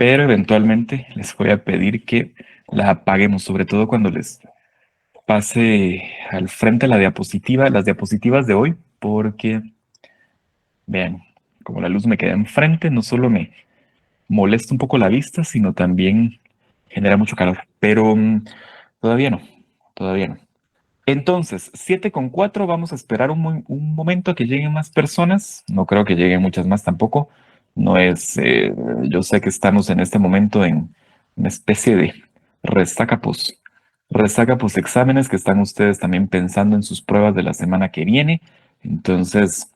pero eventualmente les voy a pedir que la apaguemos, sobre todo cuando les pase al frente la diapositiva, las diapositivas de hoy, porque vean, como la luz me queda enfrente, no solo me molesta un poco la vista, sino también genera mucho calor. Pero todavía no, todavía no. Entonces, 7:04, vamos a esperar un momento a que lleguen más personas. No creo que lleguen muchas más tampoco. No es, yo sé que estamos en este momento en una especie de resaca post, resaca post exámenes que están ustedes también pensando en sus pruebas de la semana que viene. Entonces,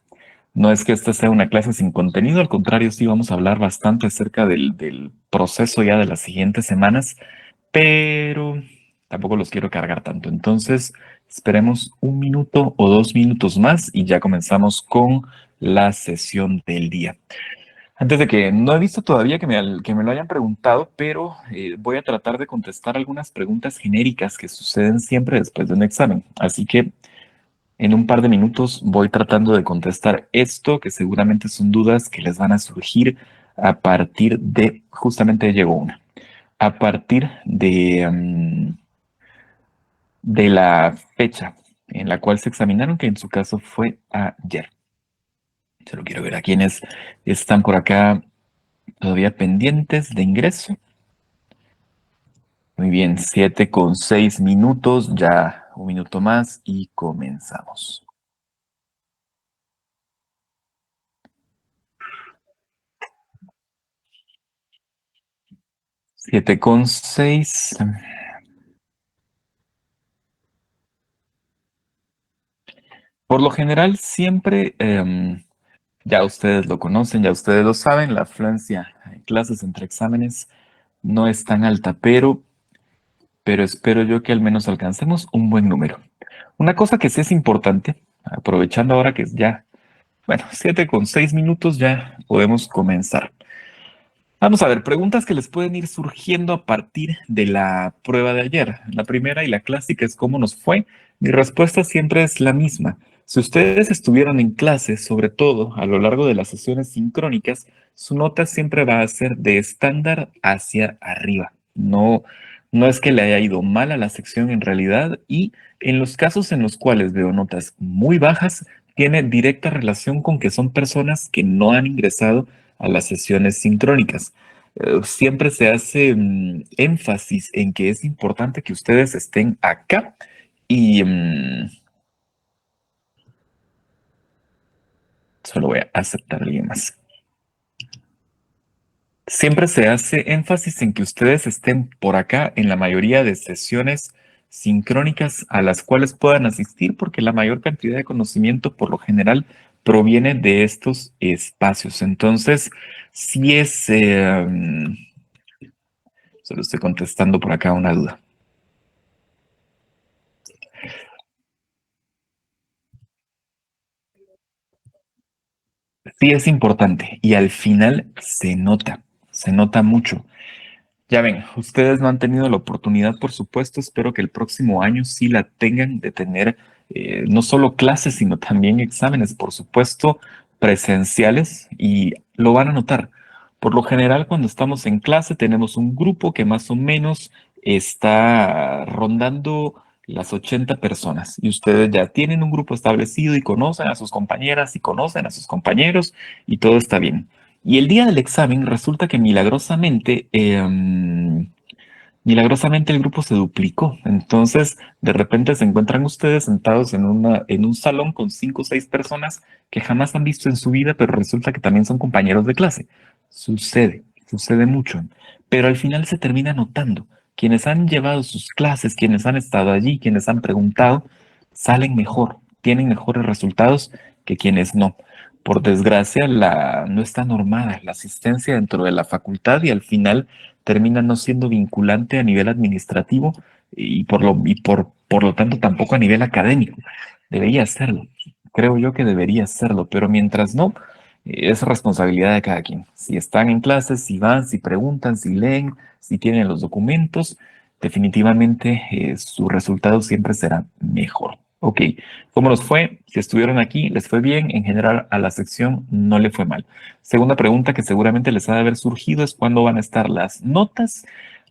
no es que esta sea una clase sin contenido, al contrario, sí vamos a hablar bastante acerca del proceso ya de las siguientes semanas, pero tampoco los quiero cargar tanto. Entonces, esperemos un minuto o 2 minutos más y ya comenzamos con la sesión del día. Antes de que, no he visto todavía que me lo hayan preguntado, pero voy a tratar de contestar algunas preguntas genéricas que suceden siempre después de un examen. Así que en un par de minutos voy tratando de contestar esto, que seguramente son dudas que les van a surgir a partir de, justamente llegó una, a partir de la fecha en la cual se examinaron, que en su caso fue ayer. Solo quiero ver a quienes están por acá todavía pendientes de ingreso. Muy bien, 7:06, ya un minuto más y comenzamos. 7:06. Por lo general, siempre, ya ustedes lo conocen, ya ustedes lo saben, la afluencia en clases entre exámenes no es tan alta, pero espero yo que al menos alcancemos un buen número. Una cosa que sí es importante, aprovechando ahora que es ya, bueno, 7:06, ya podemos comenzar. Vamos a ver, preguntas que les pueden ir surgiendo a partir de la prueba de ayer. La primera y la clásica es ¿cómo nos fue? Mi respuesta siempre es la misma. Si ustedes estuvieron en clase, sobre todo a lo largo de las sesiones sincrónicas, su nota siempre va a ser de estándar hacia arriba. No, no es que le haya ido mal a la sección en realidad, y en los casos en los cuales veo notas muy bajas, tiene directa relación con que son personas que no han ingresado a las sesiones sincrónicas. Siempre se hace énfasis en que es importante que ustedes estén acá y solo voy a aceptar a alguien más. Siempre se hace énfasis en que ustedes estén por acá en la mayoría de sesiones sincrónicas a las cuales puedan asistir, porque la mayor cantidad de conocimiento por lo general proviene de estos espacios. Entonces, si es, solo estoy contestando por acá una duda. Sí es importante y al final se nota mucho. Ya ven, ustedes no han tenido la oportunidad, por supuesto, espero que el próximo año sí la tengan de tener no solo clases, sino también exámenes, por supuesto, presenciales y lo van a notar. Por lo general, cuando estamos en clase, tenemos un grupo que más o menos está rondando las 80 personas y ustedes ya tienen un grupo establecido y conocen a sus compañeras y conocen a sus compañeros y todo está bien. Y el día del examen resulta que milagrosamente el grupo se duplicó. Entonces, de repente se encuentran ustedes sentados en un salón con 5 o 6 personas que jamás han visto en su vida, pero resulta que también son compañeros de clase. Sucede mucho. Pero al final se termina notando. Quienes han llevado sus clases, quienes han estado allí, quienes han preguntado, salen mejor, tienen mejores resultados que quienes no. Por desgracia, no está normada la asistencia dentro de la facultad y al final termina no siendo vinculante a nivel administrativo y por lo tanto tampoco a nivel académico. Debería serlo. Creo yo que debería serlo, pero mientras no, es responsabilidad de cada quien. Si están en clases, si van, si preguntan, si leen, si tienen los documentos, definitivamente su resultado siempre será mejor. Ok, ¿cómo nos fue? Si estuvieron aquí, ¿les fue bien? En general, a la sección no le fue mal. Segunda pregunta que seguramente les ha de haber surgido es cuándo van a estar las notas.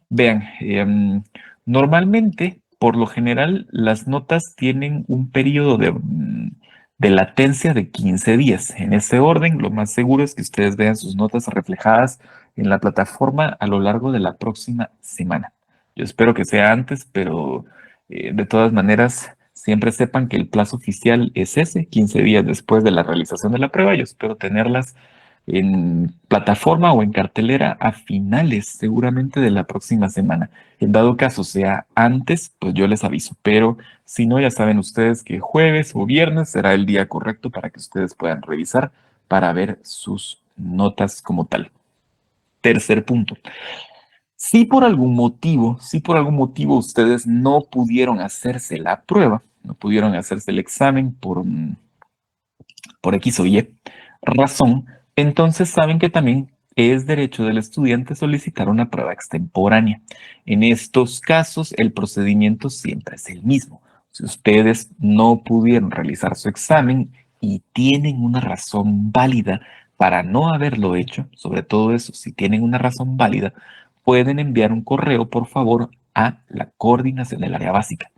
Vean, normalmente, por lo general, las notas tienen un periodo de latencia de 15 días. En ese orden, lo más seguro es que ustedes vean sus notas reflejadas en la plataforma a lo largo de la próxima semana. Yo espero que sea antes, pero de todas maneras, siempre sepan que el plazo oficial es ese, 15 días después de la realización de la prueba. Yo espero tenerlas en plataforma o en cartelera a finales seguramente de la próxima semana. En dado caso sea antes, pues yo les aviso, pero si no, ya saben ustedes que jueves o viernes será el día correcto para que ustedes puedan revisar para ver sus notas como tal. Tercer punto. Si por algún motivo ustedes no pudieron hacerse la prueba, no pudieron hacerse el examen por X o Y razón, entonces saben que también es derecho del estudiante solicitar una prueba extemporánea. En estos casos, el procedimiento siempre es el mismo. Si ustedes no pudieron realizar su examen y tienen una razón válida para no haberlo hecho, sobre todo eso, si tienen una razón válida, pueden enviar un correo, por favor, a la coordinación del área básica.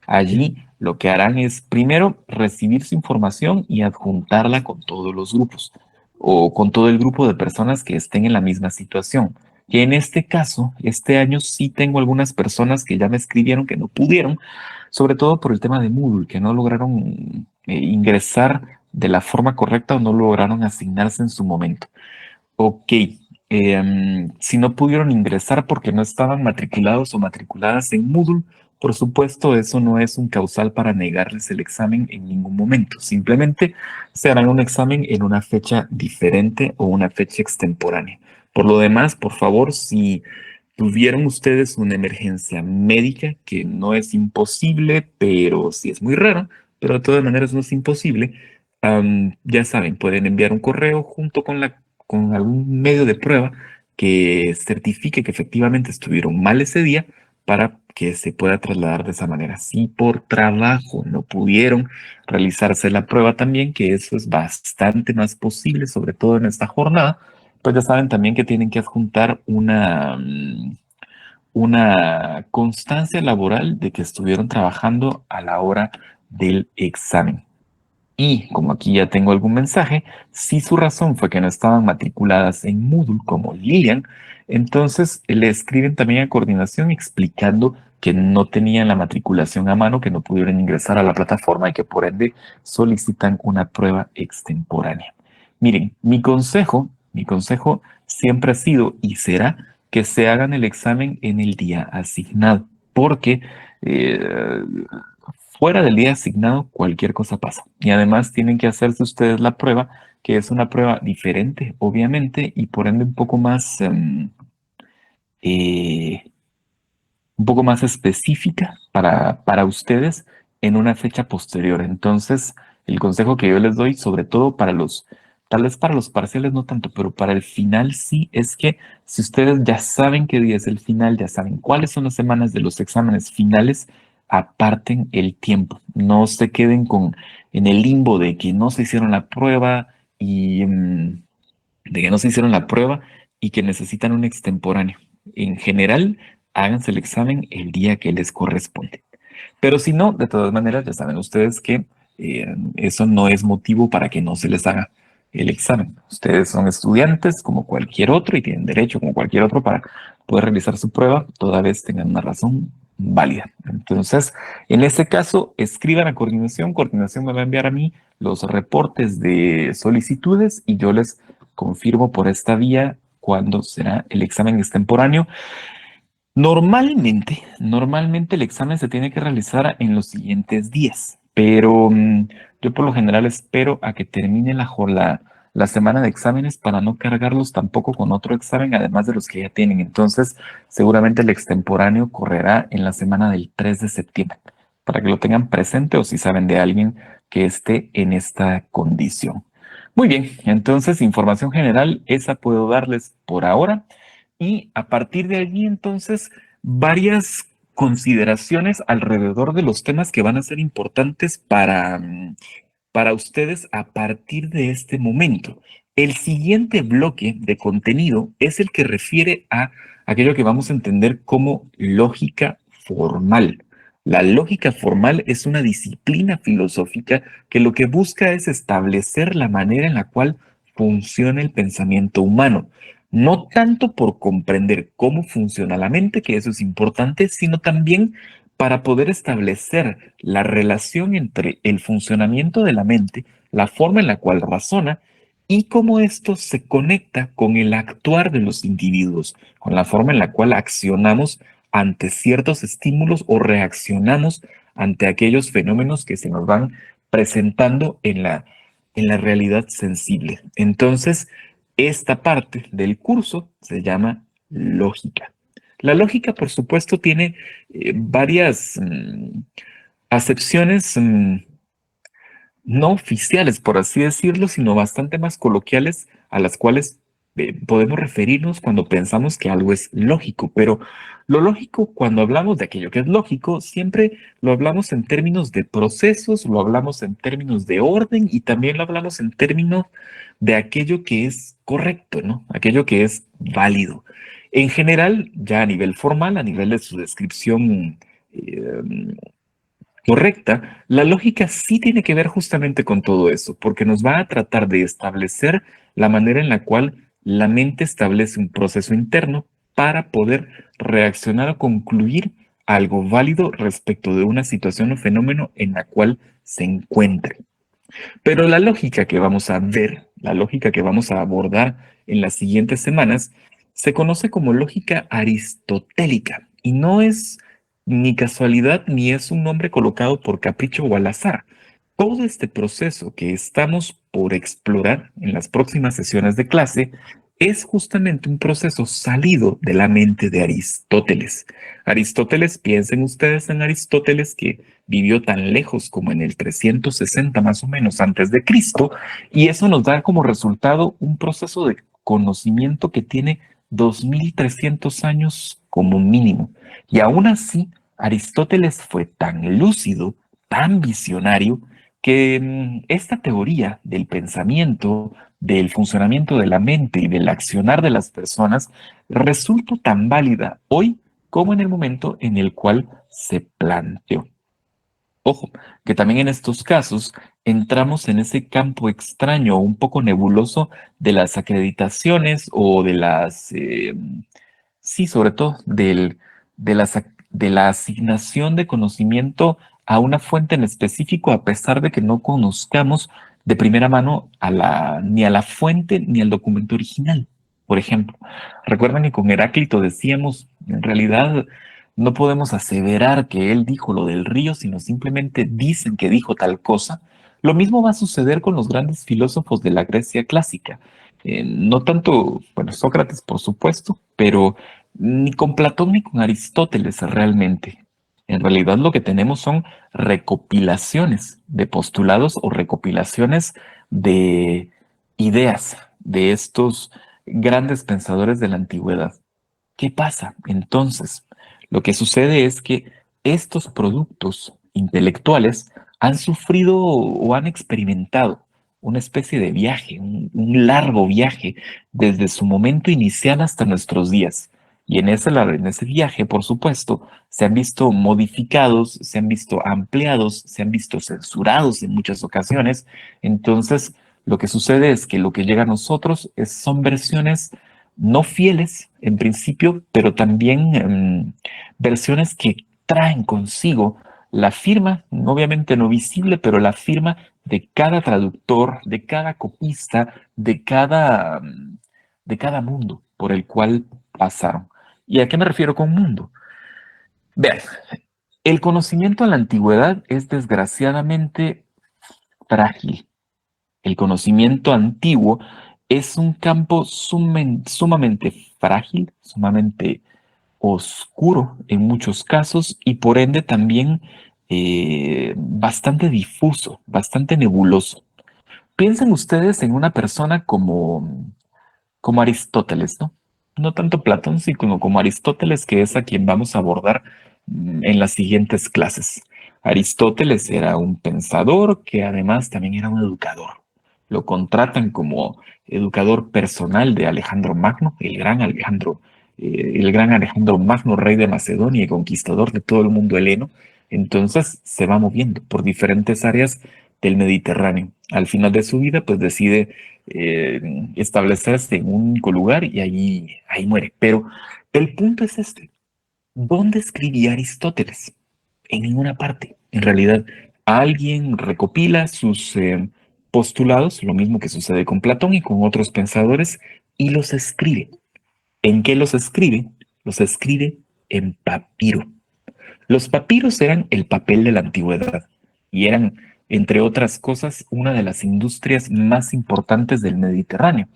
Allí lo que harán es primero recibir su información y adjuntarla con todos los grupos o con todo el grupo de personas que estén en la misma situación. Que en este caso, este año sí tengo algunas personas que ya me escribieron que no pudieron, sobre todo por el tema de Moodle, que no lograron ingresar de la forma correcta o no lograron asignarse en su momento. Ok, si no pudieron ingresar porque no estaban matriculados o matriculadas en Moodle, por supuesto, eso no es un causal para negarles el examen en ningún momento. Simplemente se harán un examen en una fecha diferente o una fecha extemporánea. Por lo demás, por favor, si tuvieron ustedes una emergencia médica, que no es imposible, pero sí es muy raro, pero de todas maneras no es imposible, ya saben, pueden enviar un correo junto con algún medio de prueba que certifique que efectivamente estuvieron mal ese día para que se pueda trasladar de esa manera. Si por trabajo no pudieron realizarse la prueba también, que eso es bastante más posible, sobre todo en esta jornada, pues ya saben también que tienen que adjuntar una constancia laboral de que estuvieron trabajando a la hora del examen. Y como aquí ya tengo algún mensaje, si su razón fue que no estaban matriculadas en Moodle como Lilian, entonces le escriben también a coordinación explicando que no tenían la matriculación a mano, que no pudieron ingresar a la plataforma y que por ende solicitan una prueba extemporánea. Miren, mi consejo siempre ha sido y será que se hagan el examen en el día asignado, porque eh, fuera del día asignado, cualquier cosa pasa. Y además tienen que hacerse ustedes la prueba, que es una prueba diferente, obviamente, y por ende eh, un poco más específica para ustedes en una fecha posterior. Entonces, el consejo que yo les doy, sobre todo tal vez para los parciales no tanto, pero para el final sí, es que si ustedes ya saben qué día es el final, ya saben cuáles son las semanas de los exámenes finales, aparten el tiempo. No se queden en el limbo de que no se hicieron la prueba y de que no se hicieron la prueba y que necesitan un extemporáneo. En general, háganse el examen el día que les corresponde. Pero si no, de todas maneras, ya saben ustedes que eso no es motivo para que no se les haga el examen. Ustedes son estudiantes como cualquier otro y tienen derecho como cualquier otro para poder realizar su prueba, toda vez tengan una razón válida. Entonces, en este caso, escriban a coordinación. Coordinación me va a enviar a mí los reportes de solicitudes y yo les confirmo por esta vía cuándo será el examen extemporáneo. Normalmente el examen se tiene que realizar en los siguientes días, pero yo por lo general espero a que termine la semana de exámenes para no cargarlos tampoco con otro examen, además de los que ya tienen. Entonces, seguramente el extemporáneo correrá en la semana del 3 de septiembre, para que lo tengan presente o si saben de alguien que esté en esta condición. Muy bien, entonces información general, esa puedo darles por ahora. Y a partir de allí, entonces, varias consideraciones alrededor de los temas que van a ser importantes para ustedes a partir de este momento. El siguiente bloque de contenido es el que refiere a aquello que vamos a entender como lógica formal. La lógica formal es una disciplina filosófica que lo que busca es establecer la manera en la cual funciona el pensamiento humano. No tanto por comprender cómo funciona la mente, que eso es importante, sino también para poder establecer la relación entre el funcionamiento de la mente, la forma en la cual razona y cómo esto se conecta con el actuar de los individuos, con la forma en la cual accionamos ante ciertos estímulos o reaccionamos ante aquellos fenómenos que se nos van presentando en la realidad sensible. Entonces, esta parte del curso se llama lógica. La lógica, por supuesto, tiene varias acepciones no oficiales, por así decirlo, sino bastante más coloquiales a las cuales podemos referirnos cuando pensamos que algo es lógico. Pero lo lógico, cuando hablamos de aquello que es lógico, siempre lo hablamos en términos de procesos, lo hablamos en términos de orden y también lo hablamos en términos de aquello que es correcto, ¿no? Aquello que es válido. En general, ya a nivel formal, a nivel de su descripción correcta, la lógica sí tiene que ver justamente con todo eso, porque nos va a tratar de establecer la manera en la cual la mente establece un proceso interno para poder reaccionar o concluir algo válido respecto de una situación o fenómeno en la cual se encuentre. Pero la lógica que vamos a ver, la lógica que vamos a abordar en las siguientes semanas, se conoce como lógica aristotélica y no es ni casualidad ni es un nombre colocado por capricho o al azar. Todo este proceso que estamos por explorar en las próximas sesiones de clase es justamente un proceso salido de la mente de Aristóteles. Aristóteles, piensen ustedes en Aristóteles que vivió tan lejos como en el 360 más o menos antes de Cristo, y eso nos da como resultado un proceso de conocimiento que tiene 2300 años como mínimo. Y aún así, Aristóteles fue tan lúcido, tan visionario, que esta teoría del pensamiento, del funcionamiento de la mente y del accionar de las personas resulta tan válida hoy como en el momento en el cual se planteó. Ojo, que también en estos casos entramos en ese campo extraño, un poco nebuloso de las acreditaciones o de las, sí, sobre todo de la asignación de conocimiento a una fuente en específico, a pesar de que no conozcamos de primera mano ni a la fuente ni al documento original. Por ejemplo, recuerdan que con Heráclito decíamos, en realidad no podemos aseverar que él dijo lo del río, sino simplemente dicen que dijo tal cosa. Lo mismo va a suceder con los grandes filósofos de la Grecia clásica. No tanto, bueno, Sócrates, por supuesto, pero ni con Platón ni con Aristóteles realmente. En realidad lo que tenemos son recopilaciones de postulados o recopilaciones de ideas de estos grandes pensadores de la antigüedad. ¿Qué pasa? Entonces, lo que sucede es que estos productos intelectuales han sufrido o han experimentado una especie de viaje, un largo viaje desde su momento inicial hasta nuestros días. Y en ese viaje, por supuesto, se han visto modificados, se han visto ampliados, se han visto censurados en muchas ocasiones. Entonces, lo que sucede es que lo que llega a nosotros son versiones no fieles en principio, pero también versiones que traen consigo la firma, obviamente no visible, pero la firma de cada traductor, de cada copista, de cada mundo por el cual pasaron. ¿Y a qué me refiero con mundo? Vean, el conocimiento en la antigüedad es desgraciadamente frágil. El conocimiento antiguo es un campo sumamente frágil, sumamente oscuro en muchos casos y por ende también bastante difuso, bastante nebuloso. Piensen ustedes en una persona como Aristóteles, ¿no? No tanto Platón, sino como Aristóteles, que es a quien vamos a abordar en las siguientes clases. Aristóteles era un pensador que además también era un educador. Lo contratan como educador personal de Alejandro Magno, el gran Alejandro Magno, rey de Macedonia y conquistador de todo el mundo heleno. Entonces se va moviendo por diferentes áreas del Mediterráneo. Al final de su vida, pues decide establecerse en un único lugar y ahí muere. Pero el punto es este. ¿Dónde escribía Aristóteles? En ninguna parte. En realidad, alguien recopila sus postulados, lo mismo que sucede con Platón y con otros pensadores, y los escribe. ¿En qué los escribe? Los escribe en papiro. Los papiros eran el papel de la antigüedad y eran, entre otras cosas, una de las industrias más importantes del Mediterráneo.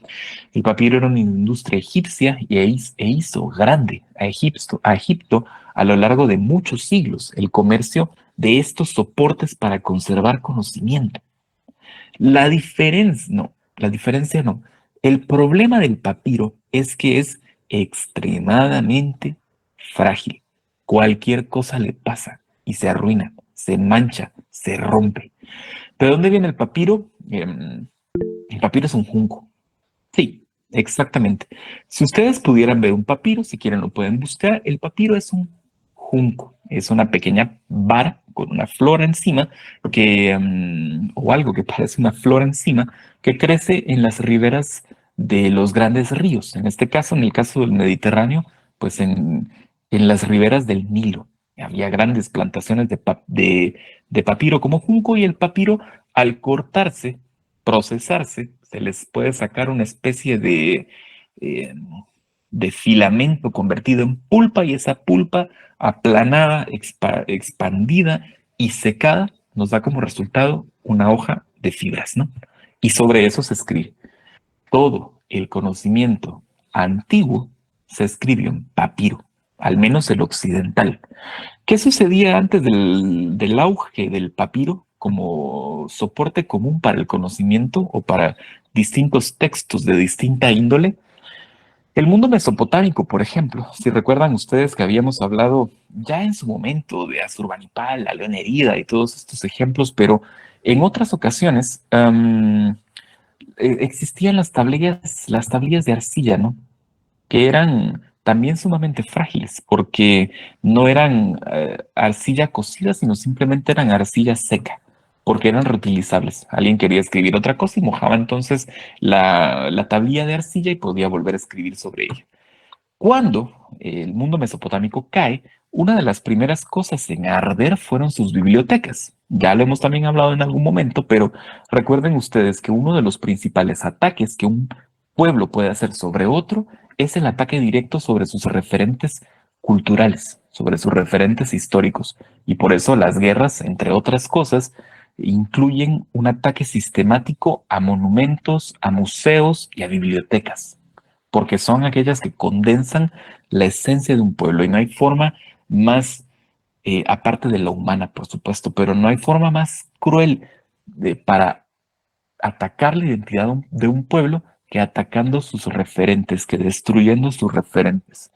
El papiro era una industria egipcia e hizo grande a Egipto a lo largo de muchos siglos el comercio de estos soportes para conservar conocimiento. La diferencia no. El problema del papiro es que es extremadamente frágil. Cualquier cosa le pasa y se arruina, se mancha, se rompe. ¿De dónde viene el papiro? El papiro es un junco. Sí, exactamente. Si ustedes pudieran ver un papiro, si quieren lo pueden buscar, el papiro es un junco, es una pequeña vara con una flor encima o algo que parece una flor encima, que crece en las riberas de los grandes ríos. En este caso, en el caso del Mediterráneo, pues en las riberas del Nilo. Había grandes plantaciones de papiro como junco y el papiro, al cortarse, procesarse, se les puede sacar una especie eh, de filamento convertido en pulpa y esa pulpa aplanada, expandida y secada nos da como resultado una hoja de fibras, ¿no? Y sobre eso se escribe. Todo el conocimiento antiguo se escribió en papiro, al menos el occidental. ¿Qué sucedía antes del auge del papiro como soporte común para el conocimiento o para distintos textos de distinta índole? El mundo mesopotámico, por ejemplo, si recuerdan ustedes que habíamos hablado ya en su momento de Asurbanipal, la León Herida y todos estos ejemplos, pero en otras ocasiones existían las tablillas de arcilla, ¿no? Que eran también sumamente frágiles, porque no eran arcilla cocida, sino simplemente eran arcilla seca, porque eran reutilizables. Alguien quería escribir otra cosa y mojaba entonces la tablilla de arcilla y podía volver a escribir sobre ella. Cuando el mundo mesopotámico cae, una de las primeras cosas en arder fueron sus bibliotecas. Ya lo hemos también hablado en algún momento, pero recuerden ustedes que uno de los principales ataques que un pueblo puede hacer sobre otro es el ataque directo sobre sus referentes culturales, sobre sus referentes históricos. Y por eso las guerras, entre otras cosas, incluyen un ataque sistemático a monumentos, a museos y a bibliotecas porque son aquellas que condensan la esencia de un pueblo y no hay forma más, aparte de la humana, por supuesto, pero no hay forma más cruel para atacar la identidad de un pueblo que atacando sus referentes, que destruyendo sus referentes.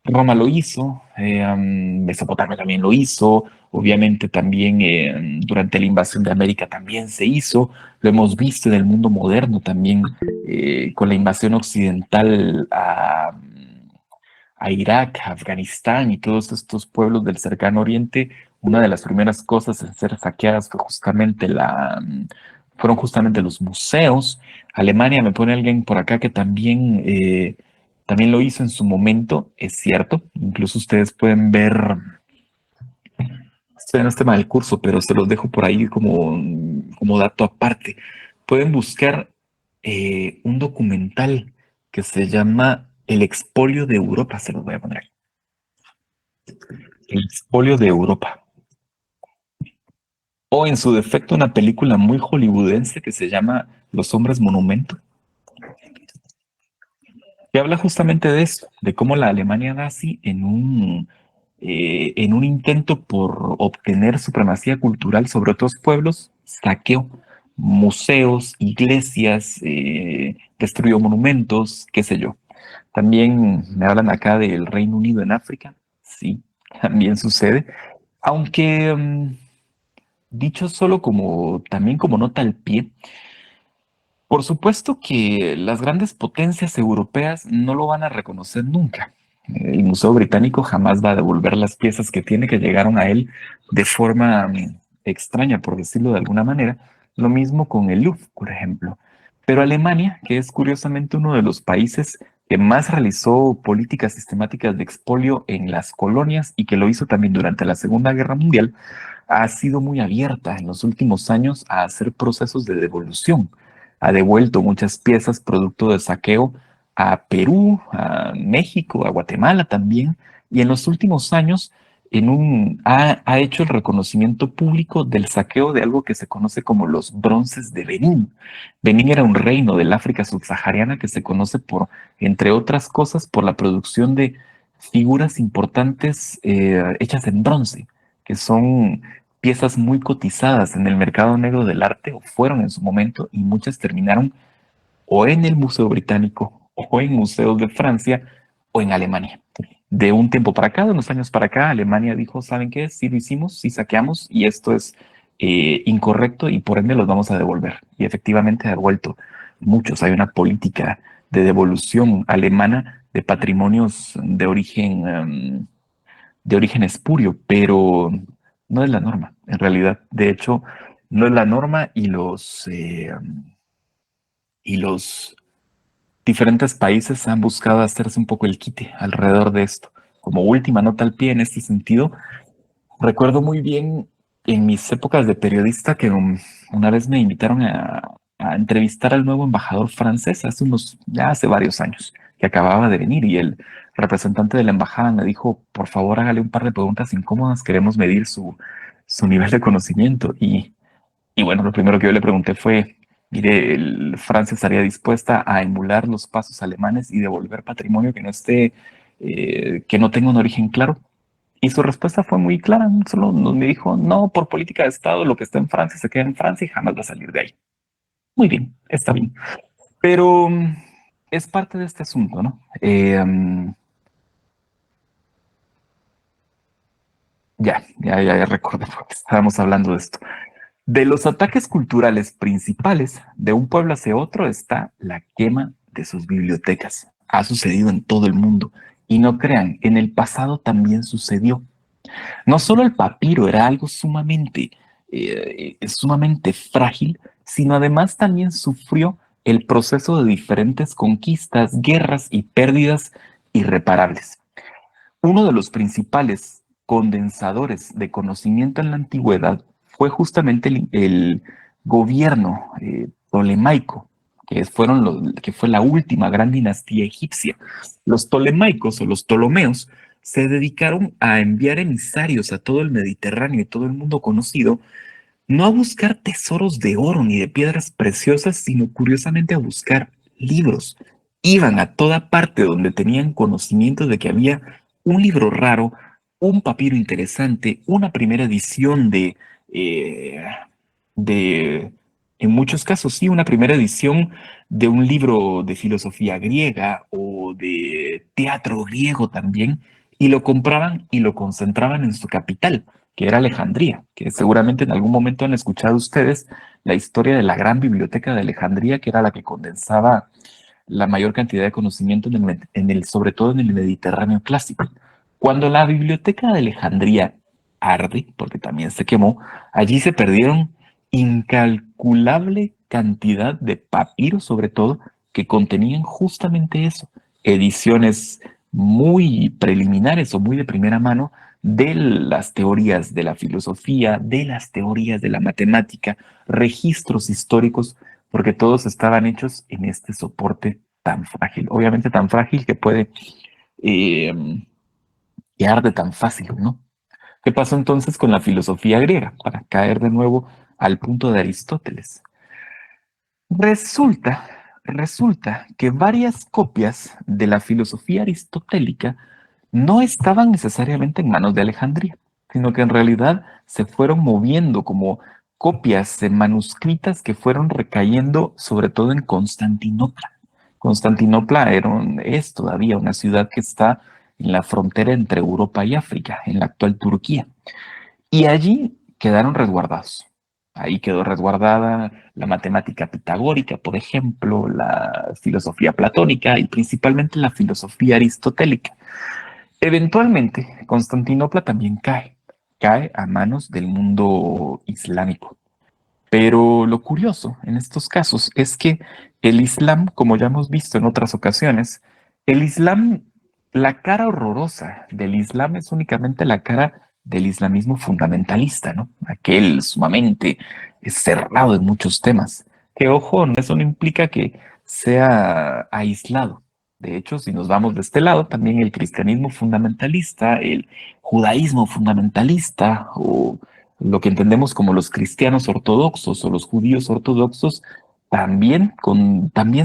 Roma lo hizo, Mesopotamia también lo hizo, obviamente también durante la invasión de América también se hizo, lo hemos visto en el mundo moderno también con la invasión occidental a Irak, a Afganistán y todos estos pueblos del cercano oriente. Una de las primeras cosas en ser saqueadas fueron justamente los museos. Alemania, me pone alguien por acá que también lo hizo en su momento, es cierto. Incluso ustedes pueden ver, este no es tema del curso, pero se los dejo por ahí como dato aparte. Pueden buscar un documental que se llama El expolio de Europa, se los voy a poner aquí. El expolio de Europa. O en su defecto una película muy hollywoodense que se llama Los hombres monumento, que habla justamente de esto, de cómo la Alemania nazi en un intento por obtener supremacía cultural sobre otros pueblos, saqueó museos, iglesias, destruyó monumentos, qué sé yo. También me hablan acá del Reino Unido en África, sí. también sucede, aunque dicho solo como, también como nota al pie, por supuesto que las grandes potencias europeas no lo van a reconocer nunca. El Museo Británico jamás va a devolver las piezas que tiene que llegaron a él de forma extraña, por decirlo de alguna manera. Lo mismo con el Louvre, por ejemplo. Pero Alemania, que es curiosamente uno de los países que más realizó políticas sistemáticas de expolio en las colonias y que lo hizo también durante la Segunda Guerra Mundial, ha sido muy abierta en los últimos años a hacer procesos de devolución. Ha devuelto muchas piezas producto de saqueo a Perú, a México, a Guatemala también, y en los últimos años ha hecho el reconocimiento público del saqueo de algo que se conoce como los bronces de Benín. Benín era un reino del África subsahariana que se conoce por, entre otras cosas, por la producción de figuras importantes hechas en bronce, que son piezas muy cotizadas en el mercado negro del arte, o fueron en su momento, y muchas terminaron o en el Museo Británico, o en museos de Francia, o en Alemania. De un tiempo para acá, de unos años para acá, Alemania dijo, ¿saben qué? Sí lo hicimos, sí saqueamos, y esto es incorrecto, y por ende los vamos a devolver. Y efectivamente ha devuelto muchos. Hay una política de devolución alemana de patrimonios de origen espurio, pero no es la norma, en realidad. De hecho, no es la norma y los diferentes países han buscado hacerse un poco el quite alrededor de esto. Como última nota al pie en este sentido, recuerdo muy bien en mis épocas de periodista que una vez me invitaron a entrevistar al nuevo embajador francés ya hace varios años, que acababa de venir, y el representante de la embajada me dijo, por favor, hágale un par de preguntas incómodas, queremos medir su nivel de conocimiento. Y bueno, lo primero que yo le pregunté fue, mire, Francia estaría dispuesta a emular los pasos alemanes y devolver patrimonio que no esté, que no tenga un origen claro. Y su respuesta fue muy clara, solo me dijo, no, por política de Estado, lo que está en Francia se queda en Francia y jamás va a salir de ahí. Muy bien, está bien. Pero es parte de este asunto, ¿no? Ya recordé porque estábamos hablando de esto. De los ataques culturales principales de un pueblo hacia otro está la quema de sus bibliotecas. Ha sucedido en todo el mundo. Y no crean, en el pasado también sucedió. No solo el papiro era algo sumamente frágil, sino además también sufrió el proceso de diferentes conquistas, guerras y pérdidas irreparables. Uno de los principales condensadores de conocimiento en la antigüedad fue justamente el gobierno tolemaico, que fue la última gran dinastía egipcia. Los tolemaicos o los ptolomeos se dedicaron a enviar emisarios a todo el Mediterráneo y todo el mundo conocido, no a buscar tesoros de oro ni de piedras preciosas, sino curiosamente a buscar libros. Iban a toda parte donde tenían conocimiento de que había un libro raro, un papiro interesante, una primera edición eh, de, en muchos casos sí, una primera edición de un libro de filosofía griega o de teatro griego también, y lo compraban y lo concentraban en su capital, que era Alejandría, que seguramente en algún momento han escuchado ustedes la historia de la gran biblioteca de Alejandría, que era la que condensaba la mayor cantidad de conocimiento sobre todo en el Mediterráneo clásico. Cuando la biblioteca de Alejandría arde, porque también se quemó, allí se perdieron incalculable cantidad de papiros, sobre todo, que contenían justamente eso, ediciones muy preliminares o muy de primera mano de las teorías de la filosofía, de las teorías de la matemática, registros históricos, porque todos estaban hechos en este soporte tan frágil, obviamente tan frágil que puede eh, que arde tan fácil, ¿no? ¿Qué pasó entonces con la filosofía griega? Para caer de nuevo al punto de Aristóteles. Resulta, resulta que varias copias de la filosofía aristotélica no estaban necesariamente en manos de Alejandría, sino que en realidad se fueron moviendo como copias manuscritas que fueron recayendo sobre todo en Constantinopla. Constantinopla es todavía una ciudad que está en la frontera entre Europa y África, en la actual Turquía. Y allí quedaron resguardados. Ahí quedó resguardada la matemática pitagórica, por ejemplo, la filosofía platónica y principalmente la filosofía aristotélica. Eventualmente, Constantinopla también cae a manos del mundo islámico. Pero lo curioso en estos casos es que el Islam, como ya hemos visto en otras ocasiones, el Islam, la cara horrorosa del Islam es únicamente la cara del islamismo fundamentalista, ¿no? Aquel sumamente cerrado en muchos temas. Que ojo, eso no implica que sea aislado. De hecho, si nos vamos de este lado, también el cristianismo fundamentalista, el judaísmo fundamentalista o lo que entendemos como los cristianos ortodoxos o los judíos ortodoxos, también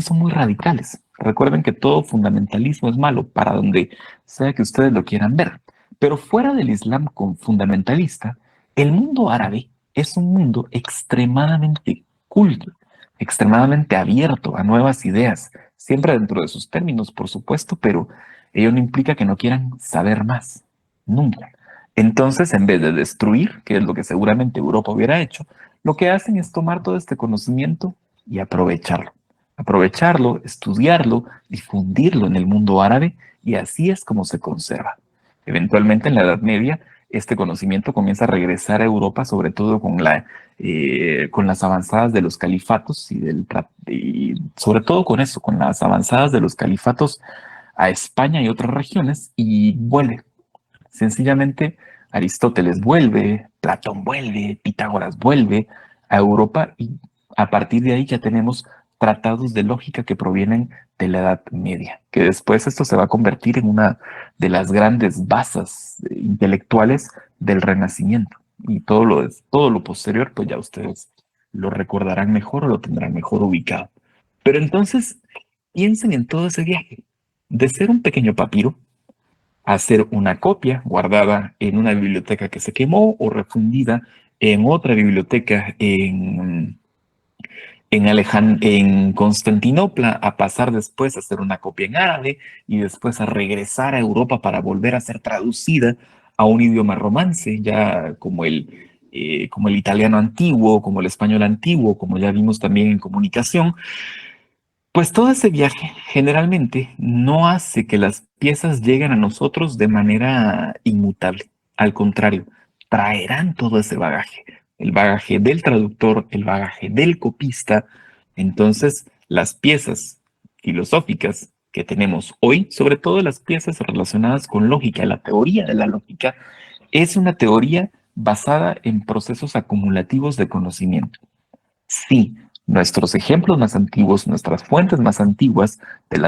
son muy radicales. Recuerden que todo fundamentalismo es malo para donde sea que ustedes lo quieran ver. Pero fuera del Islam con fundamentalista, el mundo árabe es un mundo extremadamente culto, extremadamente abierto a nuevas ideas, siempre dentro de sus términos, por supuesto, pero ello no implica que no quieran saber más, nunca. Entonces, en vez de destruir, que es lo que seguramente Europa hubiera hecho, lo que hacen es tomar todo este conocimiento y aprovecharlo. Aprovecharlo, estudiarlo, difundirlo en el mundo árabe y así es como se conserva. Eventualmente en la Edad Media, este conocimiento comienza a regresar a Europa, sobre todo con las avanzadas de los califatos y sobre todo con eso, con las avanzadas de los califatos a España y otras regiones y vuelve. Sencillamente, Aristóteles vuelve, Platón vuelve, Pitágoras vuelve a Europa y a partir de ahí ya tenemos tratados de lógica que provienen de la Edad Media, que después esto se va a convertir en una de las grandes bases intelectuales del Renacimiento. Y todo lo posterior, pues ya ustedes lo recordarán mejor o lo tendrán mejor ubicado. Pero entonces, piensen en todo ese viaje. De ser un pequeño papiro, hacer una copia guardada en una biblioteca que se quemó o refundida en otra biblioteca en Constantinopla, a pasar después a hacer una copia en árabe y después a regresar a Europa para volver a ser traducida a un idioma romance, ya como el italiano antiguo, como el español antiguo, como ya vimos también en comunicación. Pues todo ese viaje generalmente no hace que las piezas lleguen a nosotros de manera inmutable. Al contrario, traerán todo ese bagaje, el bagaje del traductor, el bagaje del copista. Entonces, las piezas filosóficas que tenemos hoy, sobre todo las piezas relacionadas con lógica, la teoría de la lógica, es una teoría basada en procesos acumulativos de conocimiento. Sí, nuestros ejemplos más antiguos, nuestras fuentes más antiguas de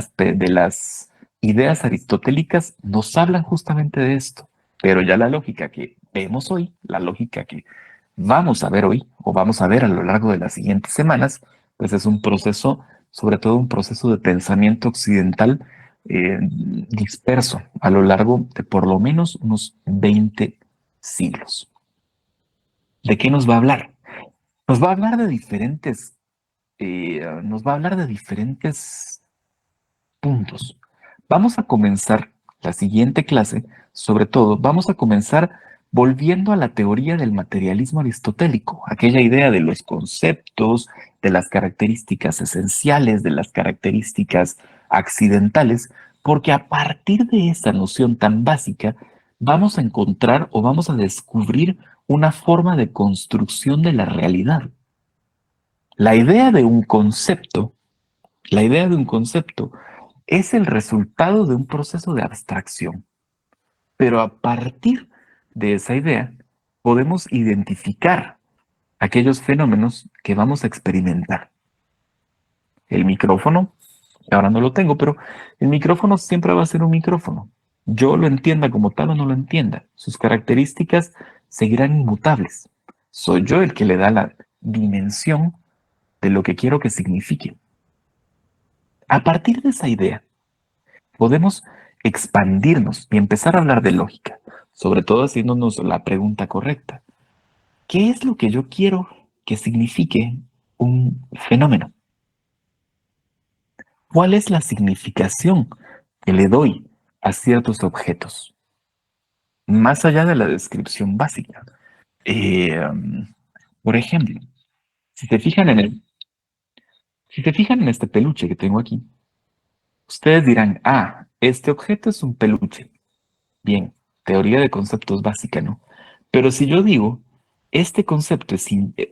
las ideas aristotélicas nos hablan justamente de esto, pero ya la lógica que vemos hoy, la lógica que vamos a ver hoy o vamos a ver a lo largo de las siguientes semanas, pues es un proceso, sobre todo un proceso de pensamiento occidental disperso a lo largo de por lo menos unos 20 siglos. ¿De qué nos va a hablar? Nos va a hablar de diferentes puntos. Vamos a comenzar la siguiente clase, sobre todo, vamos a comenzar volviendo a la teoría del materialismo aristotélico, aquella idea de los conceptos, de las características esenciales, de las características accidentales, porque a partir de esa noción tan básica, vamos a encontrar o vamos a descubrir una forma de construcción de la realidad. La idea de un concepto, la idea de un concepto es el resultado de un proceso de abstracción, pero a partir de esa idea podemos identificar aquellos fenómenos que vamos a experimentar. El micrófono, ahora no lo tengo, pero el micrófono siempre va a ser un micrófono. Yo lo entienda como tal o no lo entienda, sus características seguirán inmutables. Soy yo el que le da la dimensión de lo que quiero que signifique. A partir de esa idea, podemos expandirnos y empezar a hablar de lógica, sobre todo haciéndonos la pregunta correcta. ¿Qué es lo que yo quiero que signifique un fenómeno? ¿Cuál es la significación que le doy a ciertos objetos, más allá de la descripción básica. Eh, um, por ejemplo, si se fijan en si se fijan en este peluche que tengo aquí, ustedes dirán, ah, este objeto es un peluche. Bien, teoría de conceptos básica, ¿no? Pero si yo digo, este concepto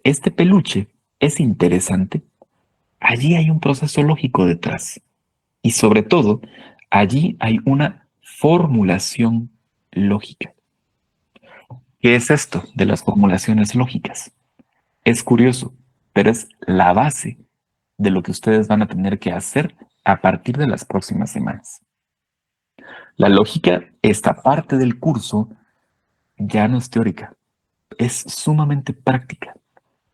este peluche es interesante, allí hay un proceso lógico detrás. Y sobre todo, allí hay una formulación lógica. ¿Qué es esto de las formulaciones lógicas? Es curioso, pero es la base de lo que ustedes van a tener que hacer a partir de las próximas semanas. La lógica, esta parte del curso, ya no es teórica, es sumamente práctica.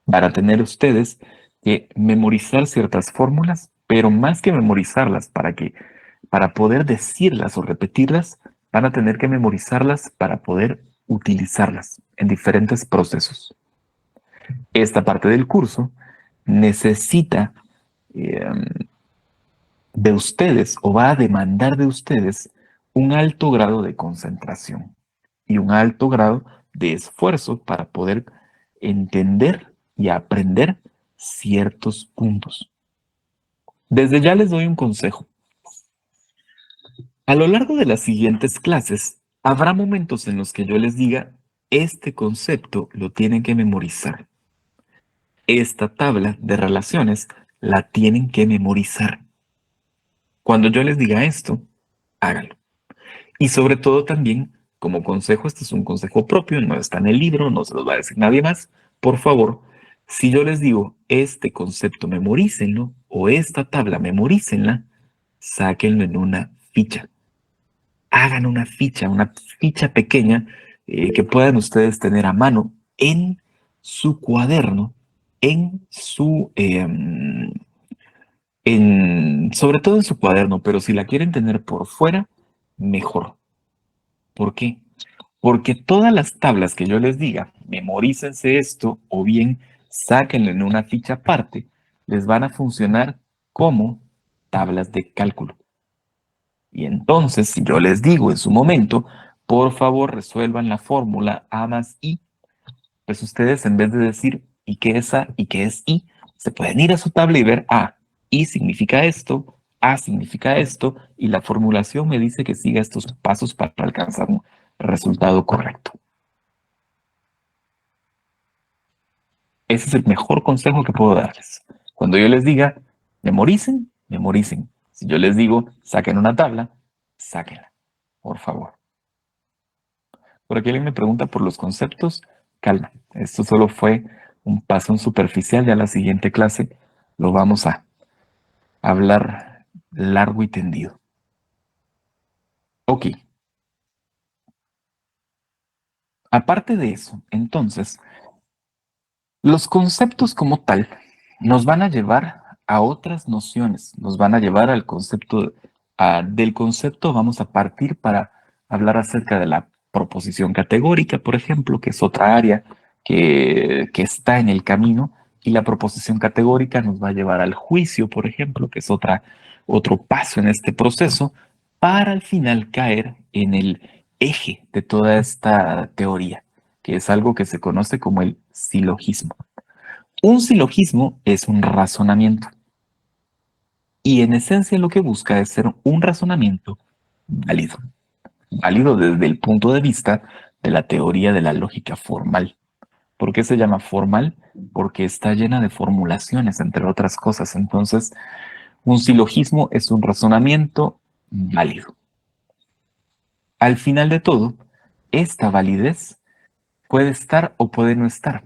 Para tener ustedes que memorizar ciertas fórmulas, pero más que memorizarlas para poder decirlas o repetirlas, van a tener que memorizarlas para poder utilizarlas en diferentes procesos. Esta parte del curso necesita eh, de ustedes o va a demandar de ustedes un alto grado de concentración y un alto grado de esfuerzo para poder entender y aprender ciertos puntos. Desde ya les doy un consejo. A lo largo de las siguientes clases, habrá momentos en los que yo les diga, este concepto lo tienen que memorizar. Esta tabla de relaciones la tienen que memorizar. Cuando yo les diga esto, háganlo. Y sobre todo también, como consejo, este es un consejo propio, no está en el libro, no se los va a decir nadie más. Por favor, si yo les digo, este concepto memorícenlo o esta tabla memorícenla, sáquenlo en una ficha. Hagan una ficha pequeña que puedan ustedes tener a mano en su cuaderno, en su, sobre todo en su cuaderno, pero si la quieren tener por fuera, mejor. ¿Por qué? Porque todas las tablas que yo les diga, memorícense esto o bien sáquenlo en una ficha aparte, les van a funcionar como tablas de cálculo. Y entonces, si yo les digo en su momento, por favor resuelvan la fórmula A más I, pues ustedes en vez de decir ¿y qué es A y qué es I? Se pueden ir a su tabla y ver, I significa esto, A significa esto, y la formulación me dice que siga estos pasos para alcanzar un resultado correcto. Ese es el mejor consejo que puedo darles. Cuando yo les diga, memoricen, memoricen. Si yo les digo, saquen una tabla, sáquenla, por favor. Por aquí alguien me pregunta por los conceptos. Calma, esto solo fue un paso superficial. Ya la siguiente clase lo vamos a hablar largo y tendido. Ok, aparte de eso, entonces, los conceptos como tal nos van a llevar a otras nociones, nos van a llevar al concepto, del concepto vamos a partir para hablar acerca de la proposición categórica, por ejemplo, que es otra área que está en el camino, y la proposición categórica nos va a llevar al juicio, por ejemplo, que es otro paso en este proceso, para al final caer en el eje de toda esta teoría, que es algo que se conoce como el silogismo. Un silogismo es un razonamiento y en esencia lo que busca es ser un razonamiento válido, válido desde el punto de vista de la teoría de la lógica formal. ¿Por qué se llama formal? Porque está llena de formulaciones, entre otras cosas. Entonces, un silogismo es un razonamiento válido. Al final de todo, esta validez puede estar o puede no estar.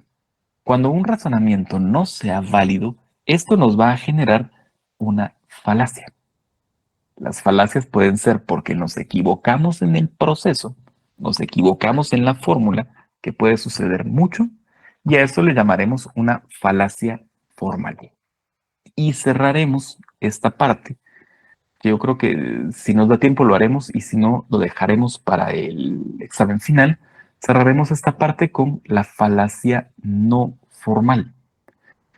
Cuando un razonamiento no sea válido, esto nos va a generar una falacia. Las falacias pueden ser porque nos equivocamos en el proceso, nos equivocamos en la fórmula, que puede suceder mucho, y a eso le llamaremos una falacia formal. Y cerraremos esta parte, que yo creo que si nos da tiempo lo haremos y si no lo dejaremos para el examen final. Cerraremos esta parte con la falacia no formal.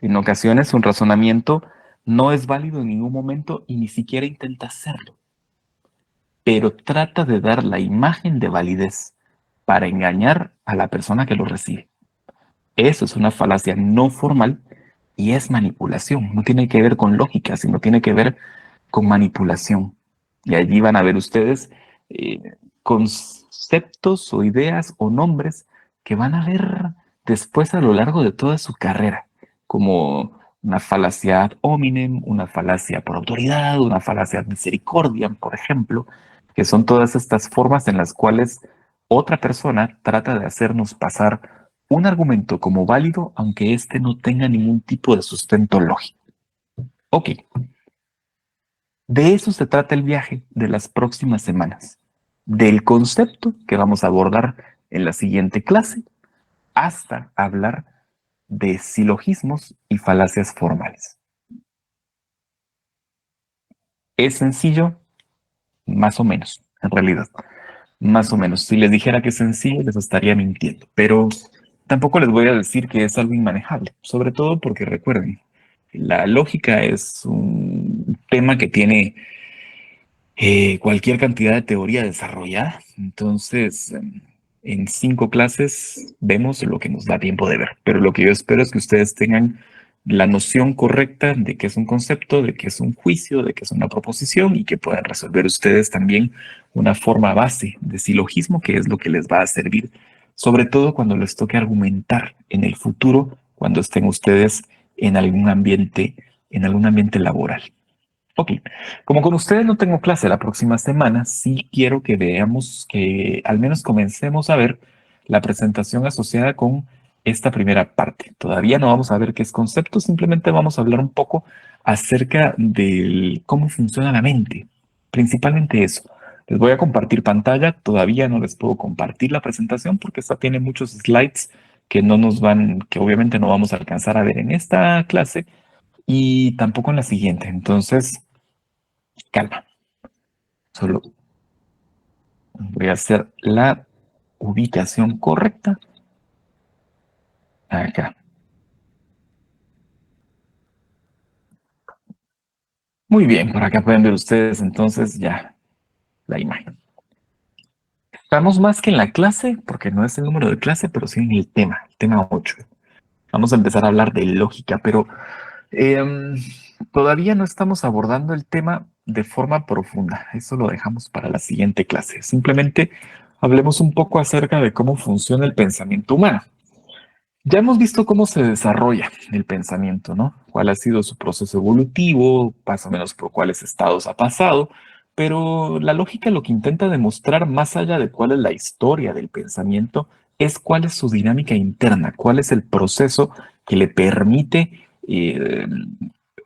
En ocasiones un razonamiento no es válido en ningún momento y ni siquiera intenta hacerlo. pero trata de dar la imagen de validez para engañar a la persona que lo recibe. Eso es una falacia no formal y es manipulación. No tiene que ver con lógica, sino tiene que ver con manipulación. Y allí van a ver ustedes conceptos o ideas o nombres que van a ver después a lo largo de toda su carrera, como una falacia ad hominem, una falacia por autoridad, una falacia ad misericordiam, por ejemplo, que son todas estas formas en las cuales otra persona trata de hacernos pasar un argumento como válido, aunque éste no tenga ningún tipo de sustento lógico. Ok, de eso se trata el viaje de las próximas semanas, del concepto que vamos a abordar en la siguiente clase hasta hablar de silogismos y falacias formales. ¿Es sencillo? Más o menos, en realidad. Más o menos. Si les dijera que es sencillo, les estaría mintiendo. Pero tampoco les voy a decir que es algo inmanejable, sobre todo porque recuerden, la lógica es un tema que tiene cualquier cantidad de teoría desarrollada. Entonces, en 5 clases vemos lo que nos da tiempo de ver. Pero lo que yo espero es que ustedes tengan la noción correcta de qué es un concepto, de qué es un juicio, de qué es una proposición y que puedan resolver ustedes también una forma base de silogismo, que es lo que les va a servir, sobre todo cuando les toque argumentar en el futuro, cuando estén ustedes en algún ambiente laboral. Ok, como con ustedes no tengo clase la próxima semana, sí quiero que veamos, que al menos comencemos a ver la presentación asociada con esta primera parte. Todavía no vamos a ver qué es concepto, simplemente vamos a hablar un poco acerca de cómo funciona la mente, principalmente eso. Les voy a compartir pantalla, todavía no les puedo compartir la presentación porque esta tiene muchos slides que no nos van, que obviamente no vamos a alcanzar a ver en esta clase y tampoco en la siguiente. Entonces, calma, solo voy a hacer la ubicación correcta acá. Muy bien, por acá pueden ver ustedes entonces ya la imagen. Estamos más que en la clase, porque no es el número de clase, pero sí en el tema 8. Vamos a empezar a hablar de lógica, pero em, todavía no estamos abordando el tema de forma profunda. Eso lo dejamos para la siguiente clase. Simplemente hablemos un poco acerca de cómo funciona el pensamiento humano. Ya hemos visto cómo se desarrolla el pensamiento, ¿no? Cuál ha sido su proceso evolutivo, más o menos por cuáles estados ha pasado, pero la lógica lo que intenta demostrar, más allá de cuál es la historia del pensamiento, es cuál es su dinámica interna, cuál es el proceso que le permite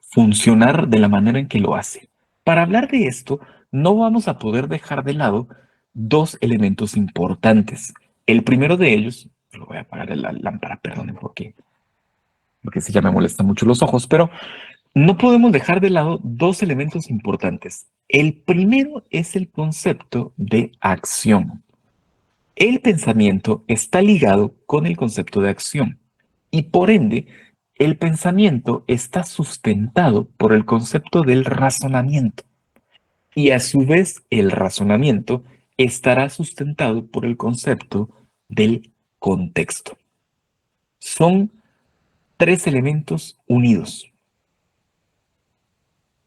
funcionar de la manera en que lo hace. Para hablar de esto, no vamos a poder dejar de lado dos elementos importantes. El primero de ellos, lo voy a apagar la lámpara, perdonen, porque sí ya me molestan mucho los ojos, pero no podemos dejar de lado dos elementos importantes. El primero es el concepto de acción. El pensamiento está ligado con el concepto de acción y por ende el pensamiento está sustentado por el concepto del razonamiento y a su vez el razonamiento estará sustentado por el concepto del contexto. Son tres elementos unidos: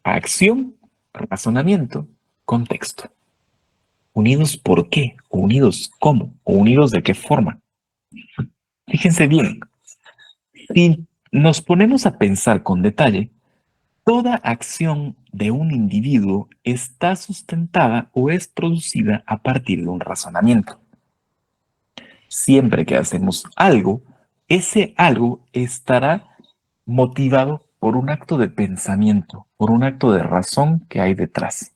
acción, razonamiento, contexto. ¿Unidos por qué? ¿O unidos cómo? ¿O unidos de qué forma? Fíjense bien, si nos ponemos a pensar con detalle, toda acción de un individuo está sustentada o es producida a partir de un razonamiento. Siempre que hacemos algo, ese algo estará motivado por un acto de pensamiento, por un acto de razón que hay detrás.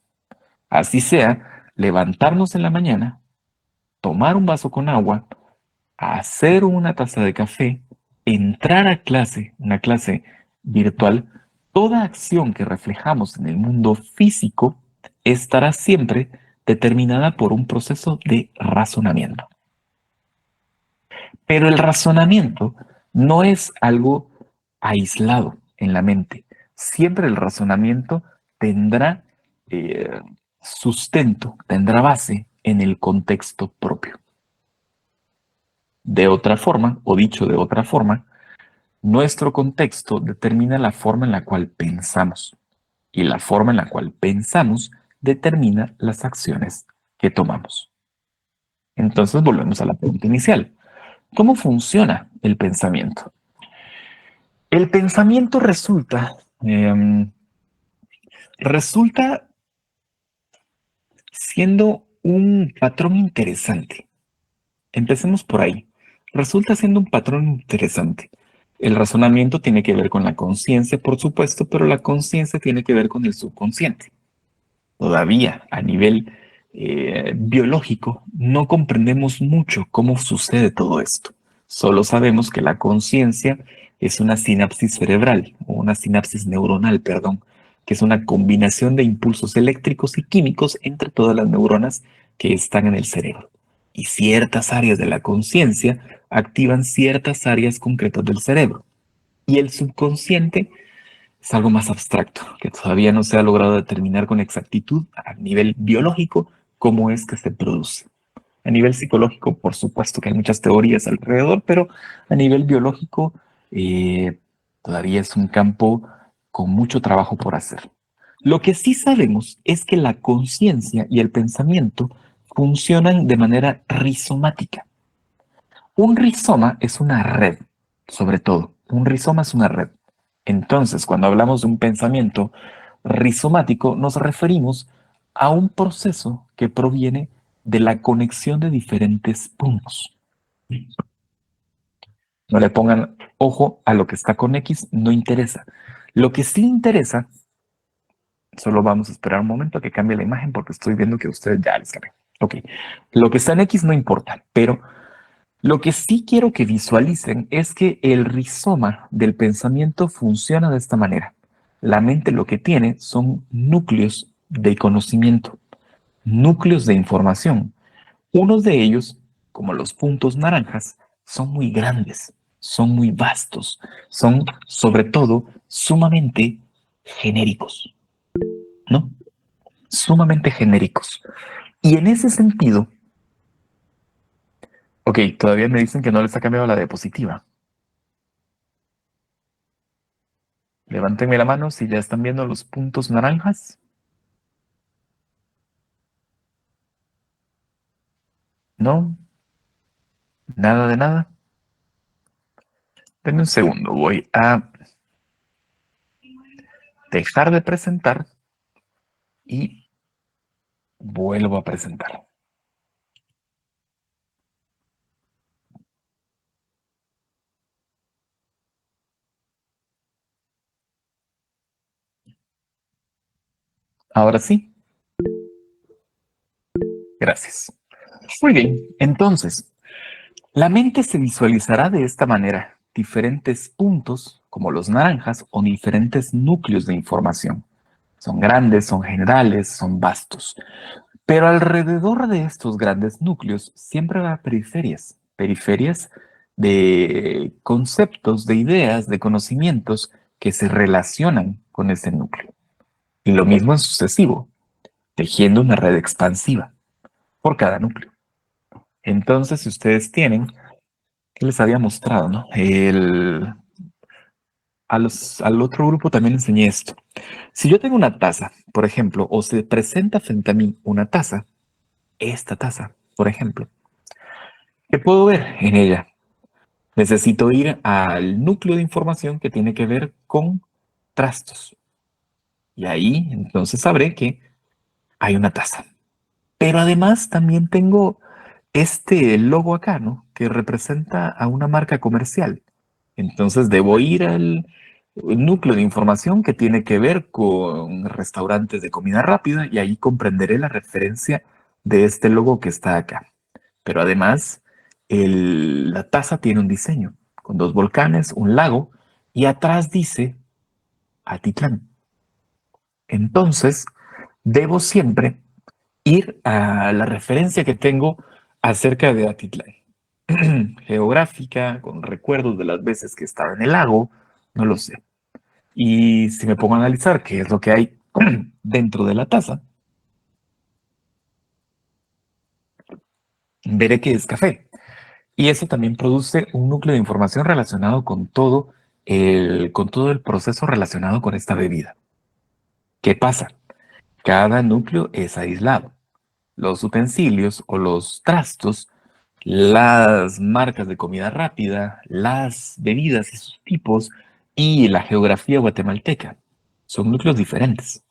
Así sea, levantarnos en la mañana, tomar un vaso con agua, hacer una taza de café, entrar a clase, una clase virtual, toda acción que reflejamos en el mundo físico estará siempre determinada por un proceso de razonamiento. Pero el razonamiento no es algo aislado en la mente. Siempre el razonamiento tendrá eh, sustento, tendrá base en el contexto propio. De otra forma, o dicho de otra forma, nuestro contexto determina la forma en la cual pensamos y la forma en la cual pensamos determina las acciones que tomamos. Entonces volvemos a la pregunta inicial. ¿Cómo funciona el pensamiento? El pensamiento resulta siendo un patrón interesante. Empecemos por ahí. Resulta siendo un patrón interesante. El razonamiento tiene que ver con la conciencia, por supuesto, pero la conciencia tiene que ver con el subconsciente. Todavía a nivel biológico no comprendemos mucho cómo sucede todo esto. Solo sabemos que la conciencia es una sinapsis cerebral, o una sinapsis neuronal, perdón, que es una combinación de impulsos eléctricos y químicos entre todas las neuronas que están en el cerebro. Y ciertas áreas de la conciencia activan ciertas áreas concretas del cerebro. Y el subconsciente es algo más abstracto, que todavía no se ha logrado determinar con exactitud a nivel biológico cómo es que se produce. A nivel psicológico, por supuesto que hay muchas teorías alrededor, pero a nivel biológico todavía es un campo con mucho trabajo por hacer. Lo que sí sabemos es que la conciencia y el pensamiento funcionan de manera rizomática. Un rizoma es una red, sobre todo. Un rizoma es una red. Entonces, cuando hablamos de un pensamiento rizomático, nos referimos a un proceso que proviene de la conexión de diferentes puntos. No le pongan ojo a lo que está con X, no interesa. Lo que sí interesa, solo vamos a esperar un momento a que cambie la imagen porque estoy viendo que a ustedes ya les cambió. Ok, lo que está en X no importa, pero lo que sí quiero que visualicen es que el rizoma del pensamiento funciona de esta manera. La mente lo que tiene son núcleos de conocimiento, núcleos de información. Unos de ellos, como los puntos naranjas, son muy grandes, son muy vastos, son sobre todo sumamente genéricos, ¿no? Sumamente genéricos. Y en ese sentido, ok, todavía me dicen que no les ha cambiado la diapositiva. Levántenme la mano si ya están viendo los puntos naranjas. No, nada de nada. Denme un segundo, voy a dejar de presentar y vuelvo a presentar. Ahora sí, gracias. Muy bien, entonces, la mente se visualizará de esta manera, diferentes puntos, como los naranjas, o diferentes núcleos de información. Son grandes, son generales, son vastos. Pero alrededor de estos grandes núcleos siempre va a periferias, periferias de conceptos, de ideas, de conocimientos que se relacionan con ese núcleo. Y lo mismo en sucesivo, tejiendo una red expansiva por cada núcleo. Entonces, si ustedes tienen, ¿qué les había mostrado, no? Al otro grupo también enseñé esto. Si yo tengo una taza, por ejemplo, o se presenta frente a mí una taza, esta taza, por ejemplo, ¿qué puedo ver en ella? Necesito ir al núcleo de información que tiene que ver con trastos. Y ahí entonces sabré que hay una taza. Pero además también tengo este logo acá, ¿no? Que representa a una marca comercial. Entonces debo ir al núcleo de información que tiene que ver con restaurantes de comida rápida y ahí comprenderé la referencia de este logo que está acá. Pero además, la taza tiene un diseño con dos volcanes, un lago y atrás dice Atitlán. Entonces, debo siempre ir a la referencia que tengo acerca de Atitlán. Geográfica, con recuerdos de las veces que estaba en el lago, no lo sé. Y si me pongo a analizar qué es lo que hay dentro de la taza, veré que es café. Y eso también produce un núcleo de información relacionado con todo el proceso relacionado con esta bebida. ¿Qué pasa? Cada núcleo es aislado. Los utensilios o los trastos, las marcas de comida rápida, las bebidas y sus tipos y la geografía guatemalteca son núcleos diferentes.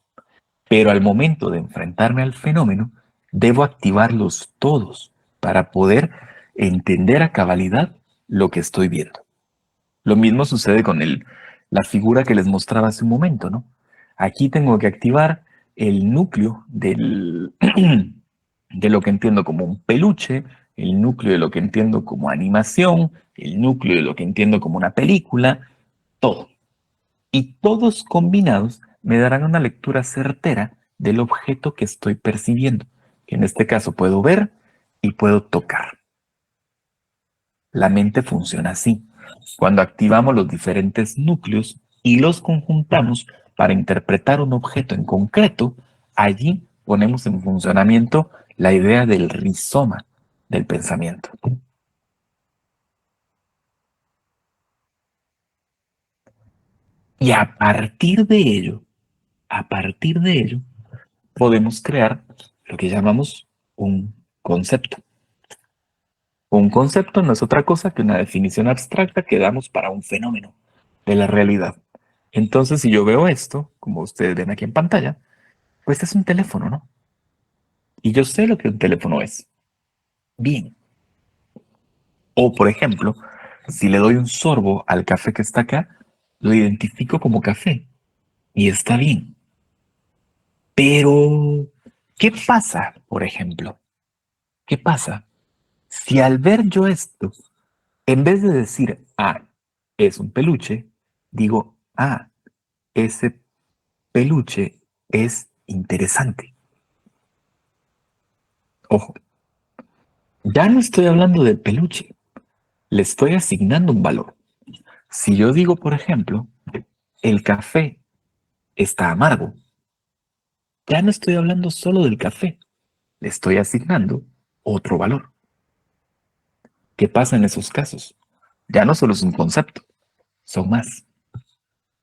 Pero al momento de enfrentarme al fenómeno, debo activarlos todos para poder entender a cabalidad lo que estoy viendo. Lo mismo sucede con la figura que les mostraba hace un momento, ¿no? Aquí tengo que activar el núcleo de lo que entiendo como un peluche, el núcleo de lo que entiendo como animación, el núcleo de lo que entiendo como una película, todo. Y todos combinados me darán una lectura certera del objeto que estoy percibiendo, que en este caso puedo ver y puedo tocar. La mente funciona así. Cuando activamos los diferentes núcleos y los conjuntamos para interpretar un objeto en concreto, allí ponemos en funcionamiento la idea del rizoma del pensamiento. Y a partir de ello, podemos crear lo que llamamos un concepto. Un concepto no es otra cosa que una definición abstracta que damos para un fenómeno de la realidad. Entonces, si yo veo esto, como ustedes ven aquí en pantalla, pues es un teléfono, ¿no? Y yo sé lo que un teléfono es. Bien. O, por ejemplo, si le doy un sorbo al café que está acá, lo identifico como café y está bien. Pero, ¿qué pasa, por ejemplo? ¿Qué pasa si al ver yo esto, en vez de decir, ah, es un peluche, digo, ah, ese peluche es interesante? Ojo, ya no estoy hablando del peluche, le estoy asignando un valor. Si yo digo, por ejemplo, el café está amargo, ya no estoy hablando solo del café, le estoy asignando otro valor. ¿Qué pasa en esos casos? Ya no solo es un concepto, son más.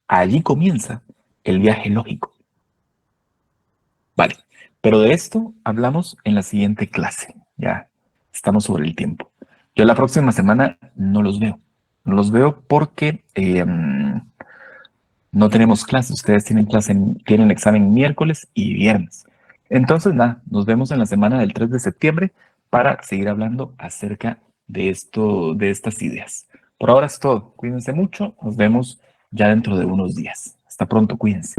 Allí comienza el viaje lógico. Vale, pero de esto hablamos en la siguiente clase. Ya estamos sobre el tiempo. Yo la próxima semana no los veo. No los veo porque no tenemos clase. Ustedes tienen tienen examen miércoles y viernes. Entonces, nada, nos vemos en la semana del 3 de septiembre para seguir hablando acerca de esto, de estas ideas. Por ahora es todo. Cuídense mucho. Nos vemos ya dentro de unos días. Hasta pronto. Cuídense.